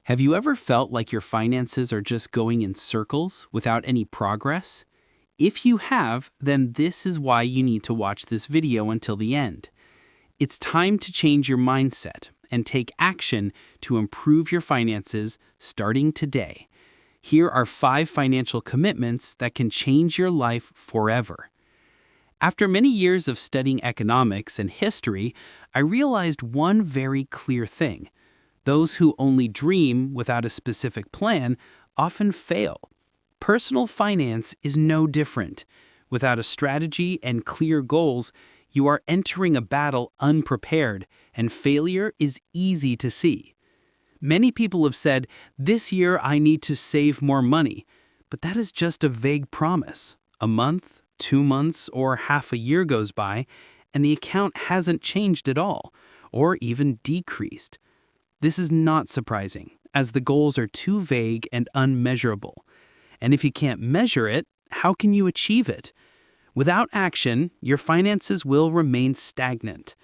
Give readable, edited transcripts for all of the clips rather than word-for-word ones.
Have you ever felt like your finances are just going in circles without any progress? If you have, then this is why you need to watch this video until the end. It's time to change your mindset and take action to improve your finances starting today. Here are 5 financial commitments that can change your life forever. After many years of studying economics and history, I realized one very clear thing. Those who only dream without a specific plan often fail. Personal finance is no different. Without a strategy and clear goals, you are entering a battle unprepared, and failure is easy to see. Many people have said, "This year I need to save more money," but that is just a vague promise. A month, 2 months, or half a year goes by, and the account hasn't changed at all, or even decreased. This is not surprising, as the goals are too vague and unmeasurable. And if you can't measure it, how can you achieve it? Without action, your finances will remain stagnant.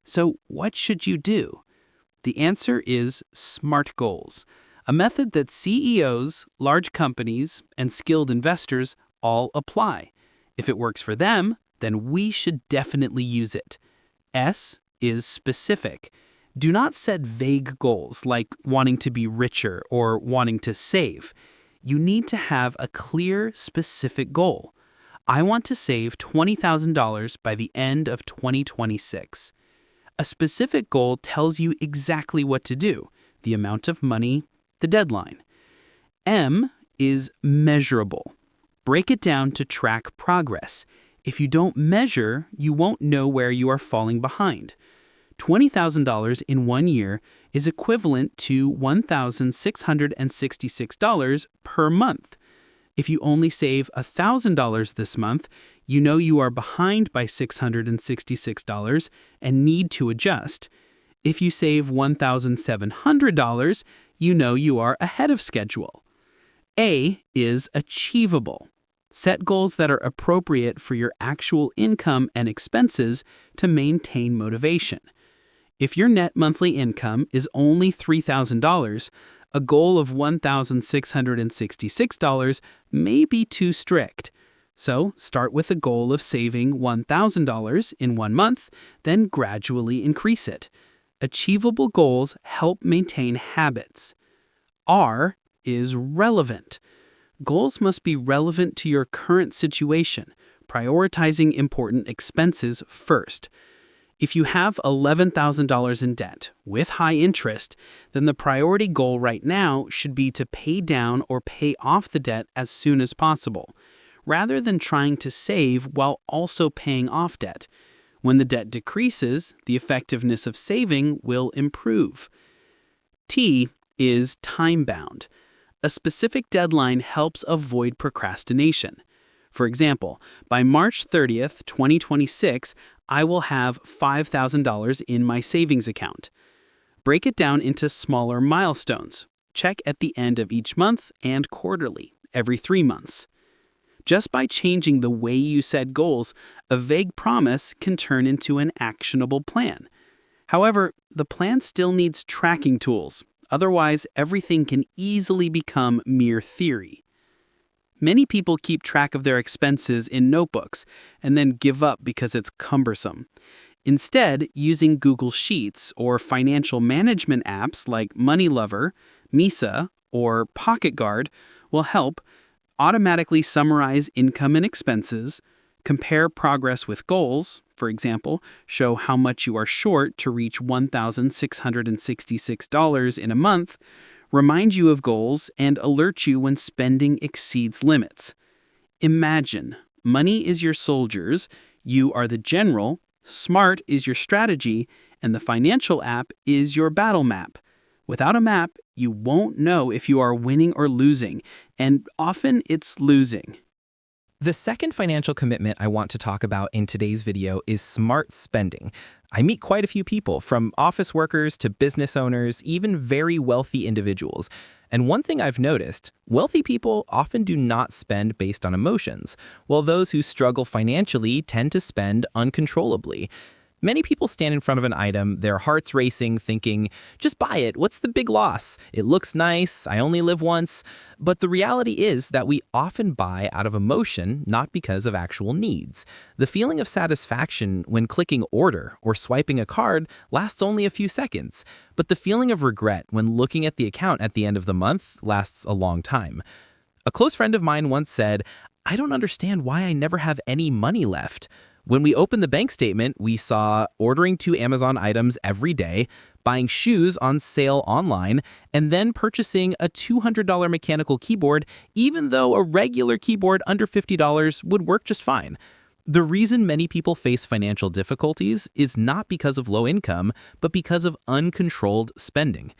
So what should you do? The answer is SMART goals, a method that CEOs, large companies, and skilled investors all apply. If it works for them, then we should definitely use it. S is specific. Do not set vague goals like wanting to be richer or wanting to save. You need to have a clear, specific goal. I want to save $20,000 by the end of 2026. A specific goal tells you exactly what to do, the amount of money, the deadline. M is measurable. Break it down to track progress. If you don't measure, you won't know where you are falling behind. $20,000 in 1 year is equivalent to $1,666 per month. If you only save $1,000 this month, you know you are behind by $666 and need to adjust. If you save $1,700, you know you are ahead of schedule. A is achievable. Set goals that are appropriate for your actual income and expenses to maintain motivation. If your net monthly income is only $3,000, a goal of $1,666 may be too strict. So start with a goal of saving $1,000 in 1 month, then gradually increase it. Achievable goals help maintain habits. R is relevant. Goals must be relevant to your current situation, prioritizing important expenses first. If you have $11,000 in debt with high interest, then the priority goal right now should be to pay down or pay off the debt as soon as possible, rather than trying to save while also paying off debt. When the debt decreases, the effectiveness of saving will improve. T is time-bound. A specific deadline helps avoid procrastination. For example, by March 30th, 2026, I will have $5,000 in my savings account. Break it down into smaller milestones. Check at the end of each month and quarterly, every 3 months. Just by changing the way you set goals, a vague promise can turn into an actionable plan. However, the plan still needs tracking tools. Otherwise, everything can easily become mere theory. Many people keep track of their expenses in notebooks and then give up because it's cumbersome. Instead, using Google Sheets or financial management apps like MoneyLover, Misa, or PocketGuard will help automatically summarize income and expenses, compare progress with goals, for example, show how much you are short to reach $1,666 in a month, remind you of goals, and alert you when spending exceeds limits. Imagine, money is your soldiers, you are the general, SMART is your strategy, and the financial app is your battle map. Without a map, you won't know if you are winning or losing, and often it's losing. The second financial commitment I want to talk about in today's video is smart spending. I meet quite a few people, from office workers to business owners, even very wealthy individuals. And one thing I've noticed, wealthy people often do not spend based on emotions, while those who struggle financially tend to spend uncontrollably. Many people stand in front of an item, their hearts racing, thinking, just buy it, what's the big loss? It looks nice, I only live once. But the reality is that we often buy out of emotion, not because of actual needs. The feeling of satisfaction when clicking order or swiping a card lasts only a few seconds, but the feeling of regret when looking at the account at the end of the month lasts a long time. A close friend of mine once said, I don't understand why I never have any money left. When we opened the bank statement, we saw ordering 2 Amazon items every day, buying shoes on sale online, and then purchasing a $200 mechanical keyboard, even though a regular keyboard under $50 would work just fine. The reason many people face financial difficulties is not because of low income, but because of uncontrolled spending.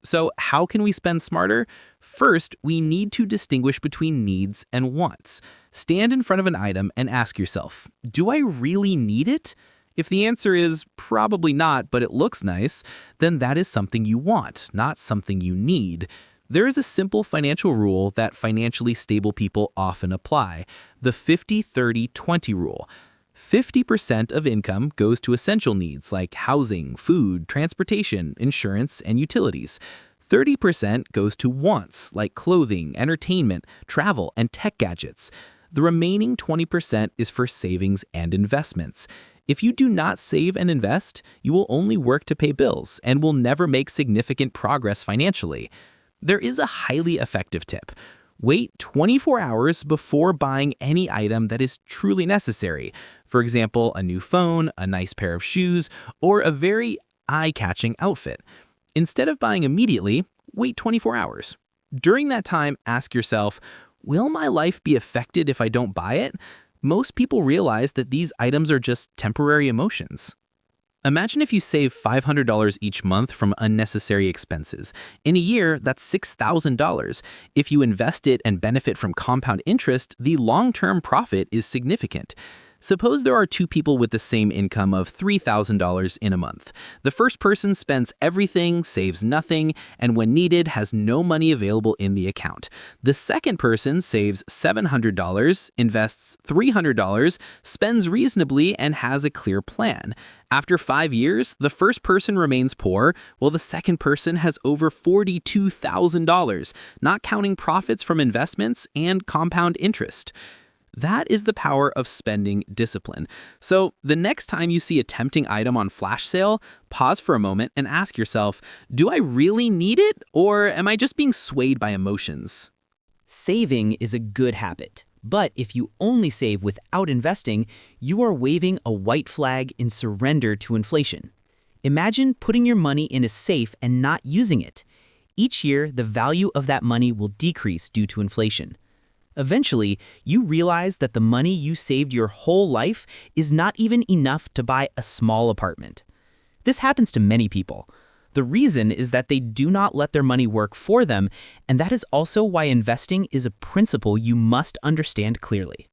So how can we spend smarter? First, we need to distinguish between needs and wants. Stand in front of an item and ask yourself, do I really need it? If the answer is probably not, but it looks nice, then that is something you want, not something you need. There is a simple financial rule that financially stable people often apply, the 50-30-20 rule. 50% of income goes to essential needs like housing, food, transportation, insurance, and utilities. 30% goes to wants like clothing, entertainment, travel, and tech gadgets. The remaining 20% is for savings and investments. If you do not save and invest, you will only work to pay bills and will never make significant progress financially. There is a highly effective tip. Wait 24 hours before buying any item that is truly necessary. For example, a new phone, a nice pair of shoes, or a very eye-catching outfit. Instead of buying immediately, wait 24 hours. During that time, ask yourself, will my life be affected if I don't buy it? Most people realize that these items are just temporary emotions. Imagine if you save $500 each month from unnecessary expenses. In a year, that's $6,000. If you invest it and benefit from compound interest, the long-term profit is significant. Suppose there are 2 people with the same income of $3,000 in a month. The first person spends everything, saves nothing, and when needed has no money available in the account. The second person saves $700, invests $300, spends reasonably, and has a clear plan. After 5 years, the first person remains poor, while the second person has over $42,000, not counting profits from investments and compound interest. That is the power of spending discipline. So the next time you see a tempting item on flash sale, pause for a moment and ask yourself, do I really need it, or am I just being swayed by emotions? Saving is a good habit, but if you only save without investing, you are waving a white flag in surrender to inflation. Imagine putting your money in a safe and not using it. Each year, the value of that money will decrease due to inflation. Eventually, you realize that the money you saved your whole life is not even enough to buy a small apartment. This happens to many people. The reason is that they do not let their money work for them, and that is also why investing is a principle you must understand clearly.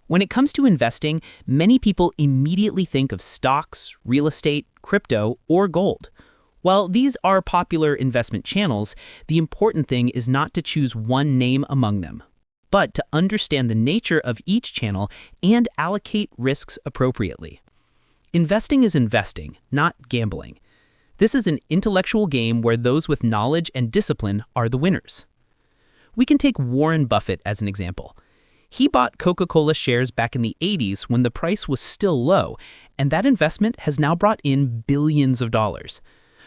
When it comes to investing, many people immediately think of stocks, real estate, crypto, or gold. While these are popular investment channels, the important thing is not to choose one name among them, but to understand the nature of each channel and allocate risks appropriately. Investing is investing, not gambling. This is an intellectual game where those with knowledge and discipline are the winners. We can take Warren Buffett as an example. He bought Coca-Cola shares back in the 80s when the price was still low, and that investment has now brought in billions of dollars.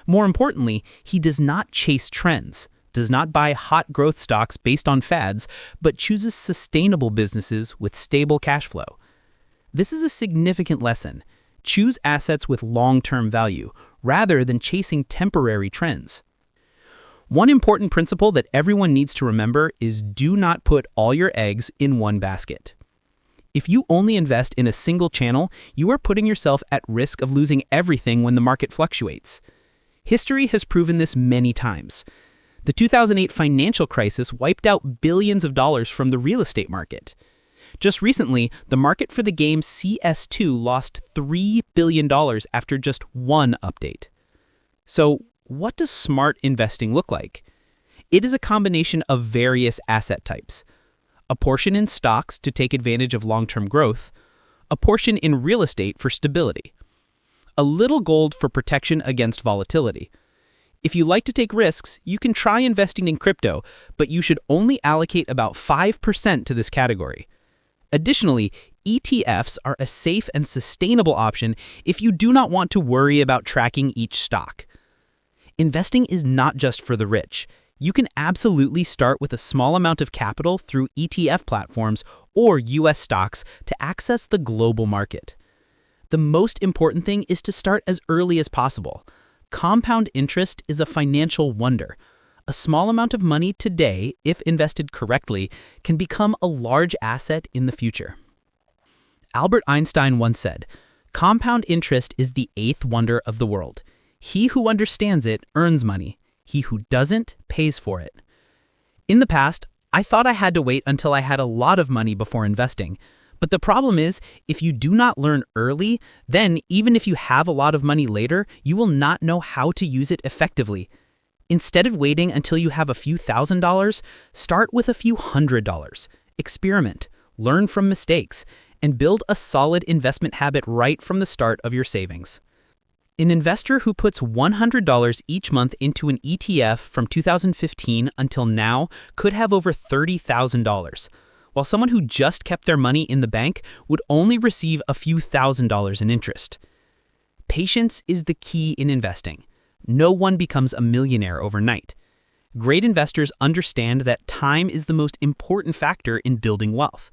More importantly, he does not chase trends, does not buy hot growth stocks based on fads, but chooses sustainable businesses with stable cash flow. This is a significant lesson. Choose assets with long-term value, rather than chasing temporary trends. One important principle that everyone needs to remember is do not put all your eggs in one basket. If you only invest in a single channel, you are putting yourself at risk of losing everything when the market fluctuates. History has proven this many times. The 2008 financial crisis wiped out billions of dollars from the real estate market. Just recently, the market for the game CS2 lost $3 billion after just one update. So, what does smart investing look like? It is a combination of various asset types. A portion in stocks to take advantage of long-term growth, a portion in real estate for stability. a little gold for protection against volatility. If you like to take risks, you can try investing in crypto, but you should only allocate about 5% to this category. Additionally, ETFs are a safe and sustainable option if you do not want to worry about tracking each stock. Investing is not just for the rich. You can absolutely start with a small amount of capital through ETF platforms or US stocks to access the global market. The most important thing is to start as early as possible. Compound interest is a financial wonder. A small amount of money today, if invested correctly, can become a large asset in the future. Albert Einstein once said, "Compound interest is the eighth wonder of the world. He who understands it earns money. He who doesn't pays for it." In the past, I thought I had to wait until I had a lot of money before investing. But the problem is, if you do not learn early, then even if you have a lot of money later, you will not know how to use it effectively. Instead of waiting until you have a few $1,000s, start with a few $100s. Experiment, learn from mistakes, and build a solid investment habit right from the start of your savings. An investor who puts $100 each month into an ETF from 2015 until now could have over $30,000, while someone who just kept their money in the bank would only receive a few $1,000s in interest. Patience is the key in investing. No one becomes a millionaire overnight. Great investors understand that time is the most important factor in building wealth.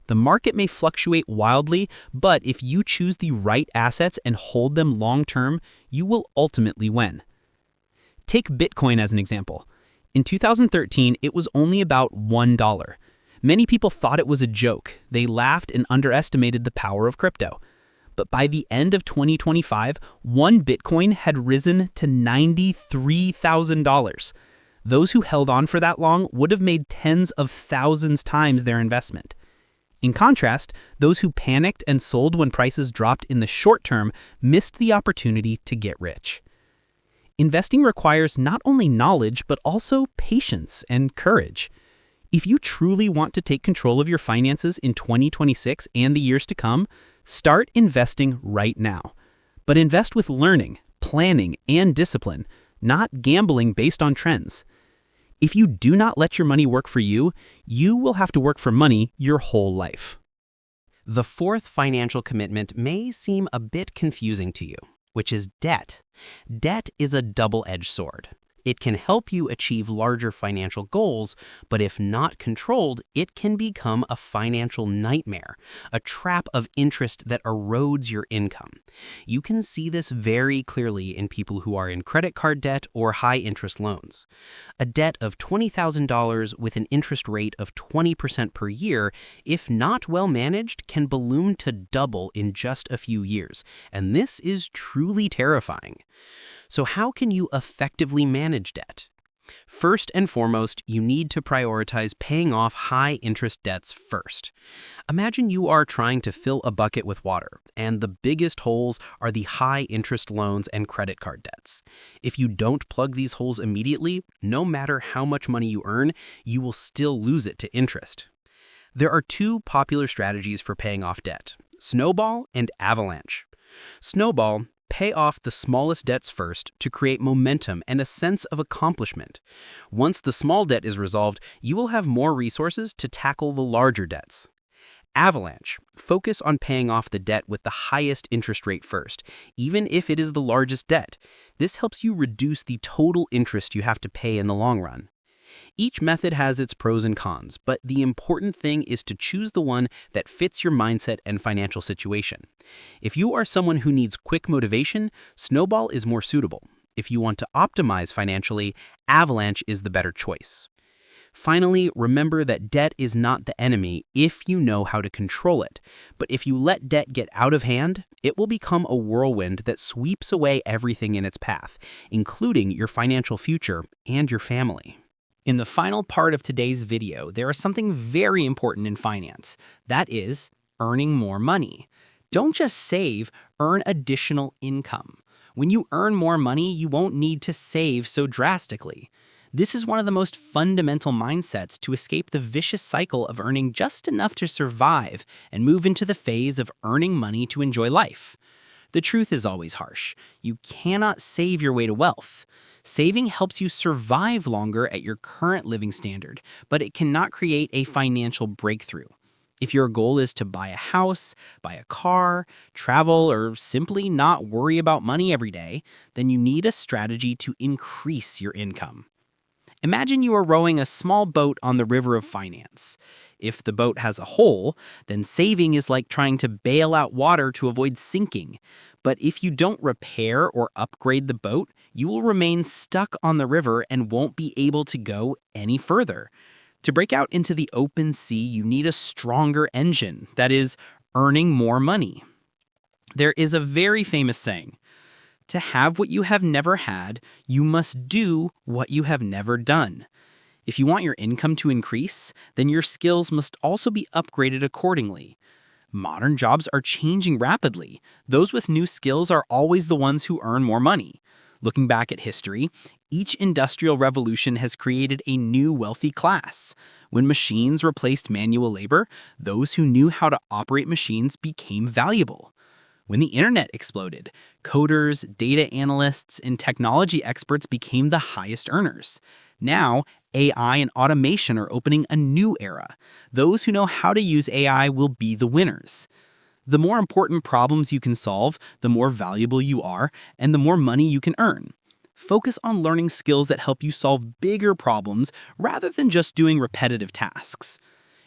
The market may fluctuate wildly, but if you choose the right assets and hold them long-term, you will ultimately win. Take Bitcoin as an example. In 2013, it was only about $1. Many people thought it was a joke. They laughed and underestimated the power of crypto. But by the end of 2025, one Bitcoin had risen to $93,000. Those who held on for that long would have made tens of thousands times their investment. In contrast, those who panicked and sold when prices dropped in the short term missed the opportunity to get rich. Investing requires not only knowledge, but also patience and courage. If you truly want to take control of your finances in 2026 and the years to come, start investing right now. But invest with learning, planning, and discipline, not gambling based on trends. If you do not let your money work for you, you will have to work for money your whole life. The fourth financial commitment may seem a bit confusing to you, which is debt. Debt is a double-edged sword. It can help you achieve larger financial goals, but if not controlled, it can become a financial nightmare, a trap of interest that erodes your income. You can see this very clearly in people who are in credit card debt or high-interest loans. A debt of $20,000 with an interest rate of 20% per year, if not well managed, can balloon to double in just a few years, and this is truly terrifying. So how can you effectively manage debt? First and foremost, you need to prioritize paying off high-interest debts first. Imagine you are trying to fill a bucket with water, and the biggest holes are the high-interest loans and credit card debts. If you don't plug these holes immediately, no matter how much money you earn, you will still lose it to interest. There are two popular strategies for paying off debt: Snowball and Avalanche. Snowball: pay off the smallest debts first to create momentum and a sense of accomplishment. Once the small debt is resolved, you will have more resources to tackle the larger debts. Avalanche: focus on paying off the debt with the highest interest rate first, even if it is the largest debt. This helps you reduce the total interest you have to pay in the long run. Each method has its pros and cons, but the important thing is to choose the one that fits your mindset and financial situation. If you are someone who needs quick motivation, Snowball is more suitable. If you want to optimize financially, Avalanche is the better choice. Finally, remember that debt is not the enemy if you know how to control it. But if you let debt get out of hand, it will become a whirlwind that sweeps away everything in its path, including your financial future and your family. In the final part of today's video, there is something very important in finance. That is earning more money. Don't just save, earn additional income. When you earn more money, you won't need to save so drastically. This is one of the most fundamental mindsets to escape the vicious cycle of earning just enough to survive and move into the phase of earning money to enjoy life. The truth is always harsh. You cannot save your way to wealth. Saving helps you survive longer at your current living standard, but it cannot create a financial breakthrough. If your goal is to buy a house, buy a car, travel, or simply not worry about money every day, then you need a strategy to increase your income. Imagine you are rowing a small boat on the river of finance. If the boat has a hole, then saving is like trying to bail out water to avoid sinking. But if you don't repair or upgrade the boat, you will remain stuck on the river and won't be able to go any further. To break out into the open sea, you need a stronger engine, that is, earning more money. There is a very famous saying, "To have what you have never had, you must do what you have never done." If you want your income to increase, then your skills must also be upgraded accordingly. Modern jobs are changing rapidly. Those with new skills are always the ones who earn more money. Looking back at history, each industrial revolution has created a new wealthy class. When machines replaced manual labor, those who knew how to operate machines became valuable. When the internet exploded, coders, data analysts, and technology experts became the highest earners. Now, AI and automation are opening a new era. Those who know how to use AI will be the winners. The more important problems you can solve, the more valuable you are, and the more money you can earn. Focus on learning skills that help you solve bigger problems rather than just doing repetitive tasks.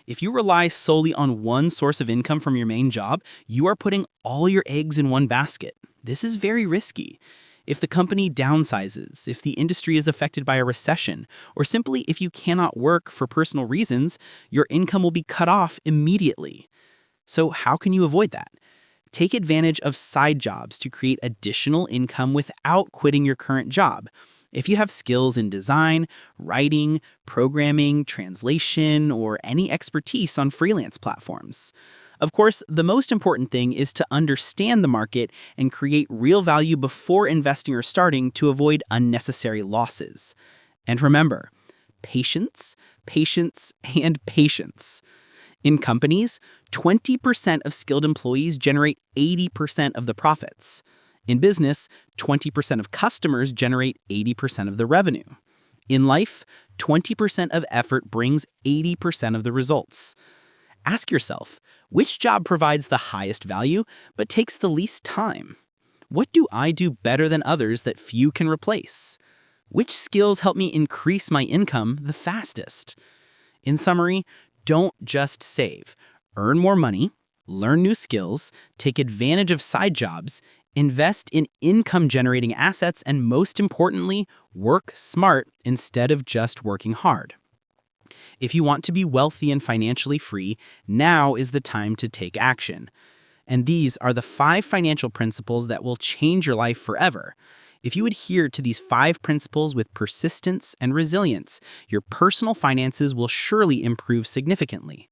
If you rely solely on one source of income from your main job, you are putting all your eggs in one basket. This is very risky. If the company downsizes, if the industry is affected by a recession, or simply if you cannot work for personal reasons, your income will be cut off immediately. So how can you avoid that? Take advantage of side jobs to create additional income without quitting your current job. If you have skills in design, writing, programming, translation, or any expertise on freelance platforms. Of course, the most important thing is to understand the market and create real value before investing or starting to avoid unnecessary losses. And remember, patience, patience, and patience. In companies, 20% of skilled employees generate 80% of the profits. In business, 20% of customers generate 80% of the revenue. In life, 20% of effort brings 80% of the results. Ask yourself, which job provides the highest value but takes the least time? What do I do better than others that few can replace? Which skills help me increase my income the fastest? In summary, don't just save. Earn more money, learn new skills, take advantage of side jobs, invest in income-generating assets, and most importantly, work smart instead of just working hard. If you want to be wealthy and financially free, now is the time to take action. And these are the 5 financial principles that will change your life forever. If you adhere to these 5 principles with persistence and resilience, your personal finances will surely improve significantly.